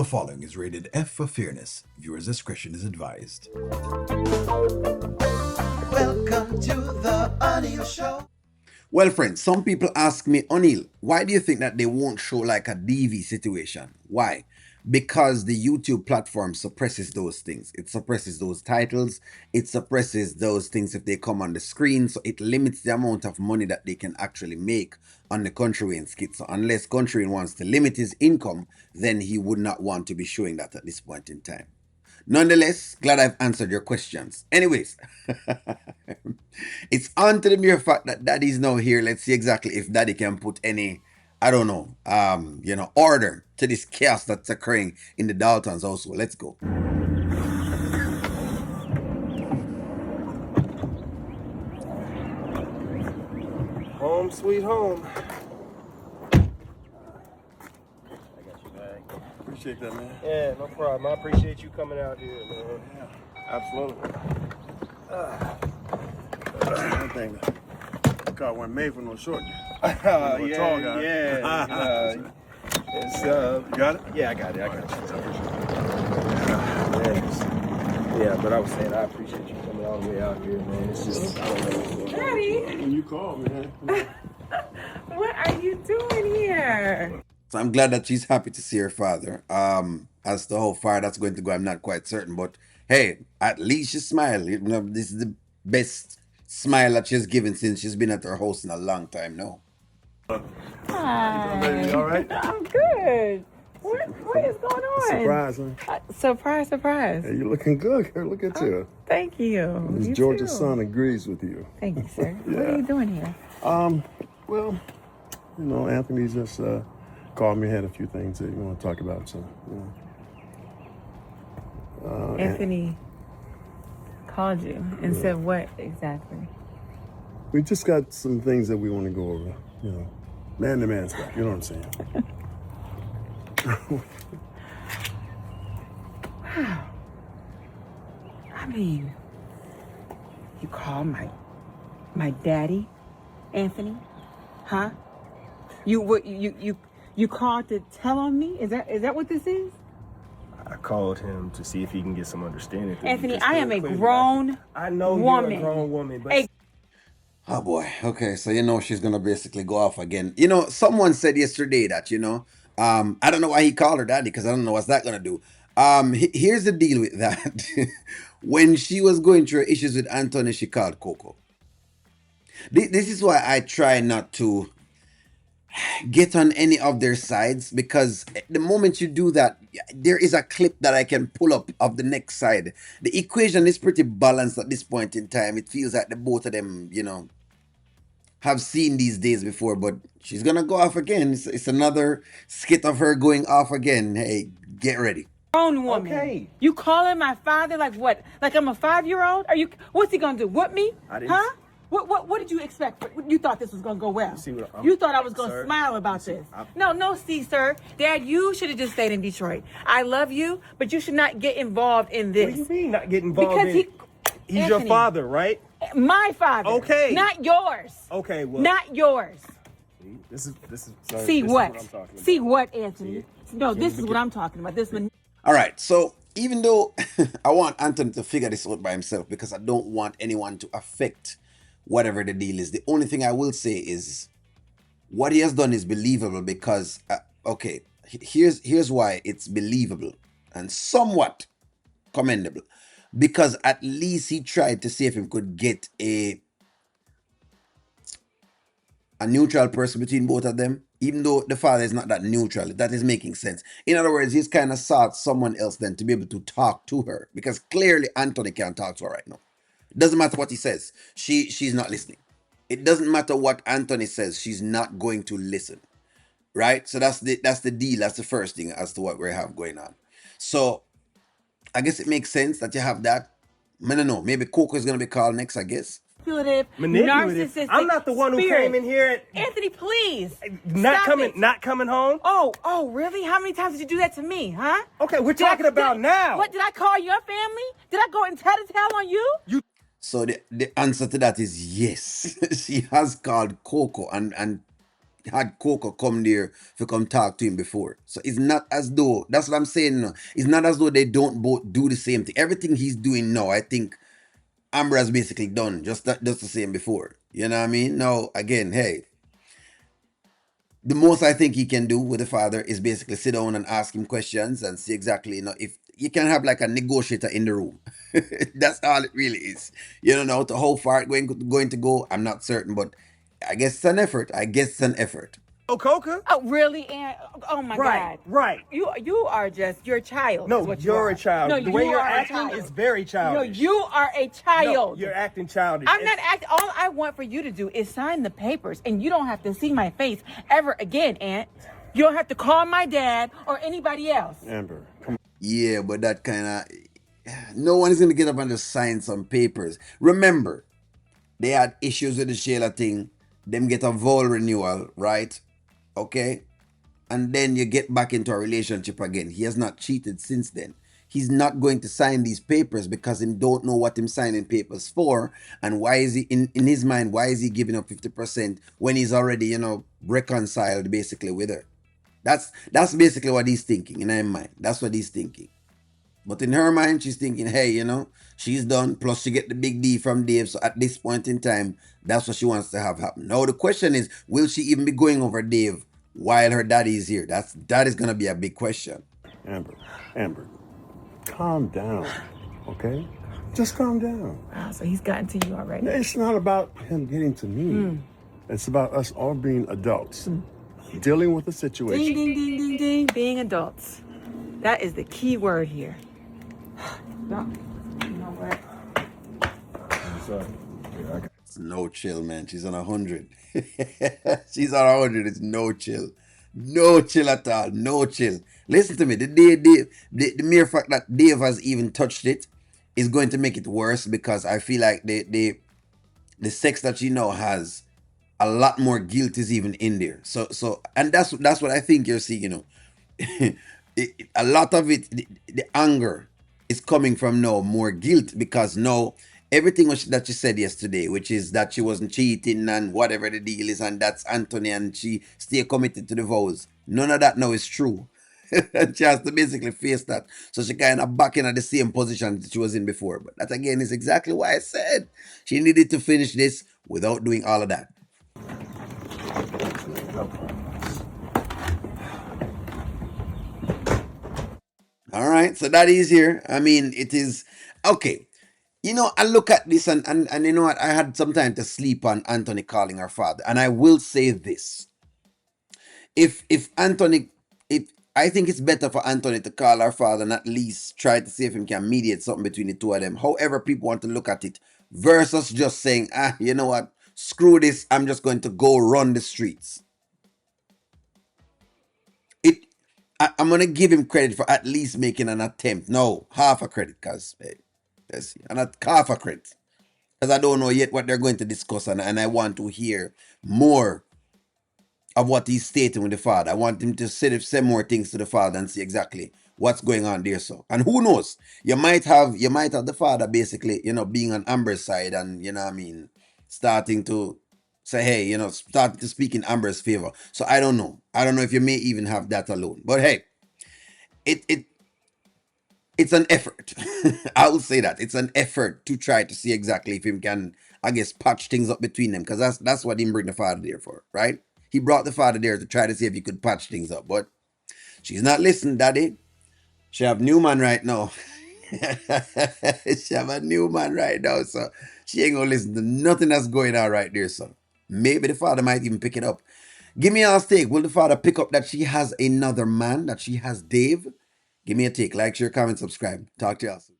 The following is rated F for fairness. Viewers' discretion is advised. Welcome to the Anil Show. Well, friends, some people ask me, Anil, why do you think that they won't show like a DV situation? Why? Because the YouTube platform suppresses those things. It suppresses those titles. It suppresses those things if they come on the screen. So it limits the amount of money that they can actually make on the Kountry skit. So unless Kountry wants to limit his income, then he would not want to be showing that at this point in time. Nonetheless, glad I've answered your questions. Anyways, it's on to the mere fact that Daddy's now here. Let's see exactly if Daddy can put any, I don't know, order to this chaos that's occurring in the Daltons household. Let's go. Home sweet home. Appreciate that, man. Yeah, no problem. I appreciate you coming out here, man. Yeah, absolutely. One thing, the car wasn't made for no short guy. Tall guy. It's You got it? Yeah, I got it. Yeah, but I was saying I appreciate you coming all the way out here, man. It's just I don't know what's going on. Daddy, When you called, man. what are you doing here? So I'm glad that she's happy to see her father. As to how far that's going to go, I'm not quite certain. But hey, at least she smiled. You know, this is the best smile that she's given since she's been at her house in a long time now. Hi. Baby, all right? I'm good. What is going on? Surprise, huh? Surprise. Hey, you're looking good, girl. Look at you. Thank you. Miss You Georgia's too. son agrees with you. Thank you, sir. What Yeah. are you doing here? Well, you know, Anthony just called me, had a few things that you want to talk about, so, you know. Anthony called you and said what exactly? We just got some things that we want to go over, you know. Man to man stuff, you know what I'm saying? Wow. I mean, you call my daddy, Anthony? Huh? You called to tell on me? Is that what this is? I called him to see if he can get some understanding. Anthony, I am a grown I know woman. you're a grown woman, but Oh boy. Okay, so she's gonna basically go off again. Someone said yesterday that, I don't know why he called her daddy, because I don't know what's that gonna do. Here's the deal with that. When she was going through her issues with Anthony, she called Coco. This is why I try not to get on any of their sides, because the moment you do that, there is a clip that I can pull up of the next side. The equation is pretty balanced at this point in time. It feels like the both of them, have seen these days before, but she's gonna go off again. It's another skit of her going off again. Hey, get ready. Grown woman. Okay. You calling my father like what? Like I'm a 5-year-old? What's he gonna do? Whoop me? I didn't- Huh? What did you expect? You thought this was gonna go well. see what I'm- You thought I was gonna sir, smile about this. I'm- No, see, sir. Dad, you should have just stayed in Detroit. I love you, but you should not get involved in this. what do you mean not get involved Because in it? He's your Anthony. father, right? My father. Okay. Not yours. Okay, well, Not yours. this is sir, See this what? Is what I'm talking about. See what, Anthony? No, See, this we is what can- I'm talking about. This one. All right, so even though I want Anthony to figure this out by himself, because I don't want anyone to affect whatever the deal is, the only thing I will say is what he has done is believable, because okay, here's why it's believable and somewhat commendable, because at least he tried to see if he could get a neutral person between both of them, even though the father is not that neutral. That is making sense. In other words, he's kind of sought someone else then to be able to talk to her, because clearly Anthony can't talk to her right now. It doesn't matter what he says. She's not listening. It doesn't matter what Anthony says. She's not going to listen. Right? So that's the deal. That's the first thing as to what we have going on. So I guess it makes sense that you have that. I don't know. Maybe Coco is going to be called next, I guess. Manipulative, Manipulative. narcissistic. I'm not the one who spirit. came in here Anthony, please. not Stop it. not coming home. Oh, really? How many times did you do that to me, huh? Okay, we're Did I- talking about did- now. What, did I call your family? Did I go and tell on you? So the answer to that is yes. She has called Coco, and had Coco come there to come talk to him before. So it's not as though, that's what I'm saying. No. It's not as though they don't both do the same thing. Everything he's doing now, I think Amber has basically done just the same before. You know what I mean? Now, again, hey, the most I think he can do with the father is basically sit down and ask him questions and see exactly, if you can have like a negotiator in the room. That's all it really is. You don't know how far it's going to go. I'm not certain, but I guess it's an effort. Oh, Coca? Oh, really, Aunt? Oh my Right, God. right. You are just, you're a child. No, is what you're are. a child. No, The way you you're are a acting child. is very No, childish. you are a No, child. you're acting childish. I'm not acting. All I want for you to do is sign the papers, and you don't have to see my face ever again, Aunt. You don't have to call my dad or anybody else. Amber, come Yeah, but that kind of, no one is going to get up and just sign some papers. Remember, they had issues with the Shayla thing. Them get a vowel renewal, right? Okay? And then you get back into a relationship again. He has not cheated since then. He's not going to sign these papers because he don't know what him signing papers for, and why is he in his mind, why is he giving up 50% when he's already, reconciled basically with her. That's basically what he's thinking in her mind. That's what he's thinking. But in her mind, she's thinking, hey, she's done. Plus, she get the big D from Dave. So at this point in time, that's what she wants to have happen. Now, the question is, will she even be going over Dave while her daddy is here? That is gonna be a big question. Amber, calm down, okay? Just calm down. Wow, so he's gotten to you already. It's not about him getting to me. It's about us all being adults, dealing with the situation. Ding, ding, ding, ding, ding. Being adults. That is the key word here. No, you know what? It's no chill, man. She's on 100. She's on 100. It's no chill. No chill at all. No chill. Listen to me. The mere fact that Dave has even touched it is going to make it worse, because I feel like the sex that she now has, a lot more guilt is even in there. So and that's what I think you're seeing. A lot of it, the anger is coming from now more guilt, because now everything that she said yesterday, which is that she wasn't cheating and whatever the deal is, and that's Anthony, and she stay committed to the vows. None of that now is true. And she has to basically face that. So she kind of back in at the same position that she was in before. But that again is exactly why I said she needed to finish this without doing all of that. All right, so that is here. I mean, it is okay. I look at this, and you know what? I had some time to sleep on Anthony calling her father, and I will say this: if Anthony, if I think it's better for Anthony to call her father and at least try to see if he can mediate something between the two of them. However, people want to look at it, versus just saying, you know what? Screw this. I'm just going to go run the streets. I'm gonna give him credit for at least making an attempt. No, half a credit, cause half a credit, because I don't know yet what they're going to discuss, and I want to hear more of what he's stating with the father. I want him to say more things to the father and see exactly what's going on there. So, and who knows, you might have the father basically, being on Amber's side, and starting to say, hey, start to speak in Amber's favor. So I don't know if you may even have that alone, but hey, it's an effort. I will say that it's an effort to try to see exactly if him can, I guess, patch things up between them, because that's what him bring the father there for, right? He brought the father there to try to see if he could patch things up, but she's not listening, daddy. She have new man right now. She have a new man right now, so she ain't gonna listen to nothing that's going on right there, so maybe the father might even pick it up. Give me a take. Will the father pick up that she has another man, that she has Dave? Give me a take. Like, share, comment, subscribe. Talk to you soon.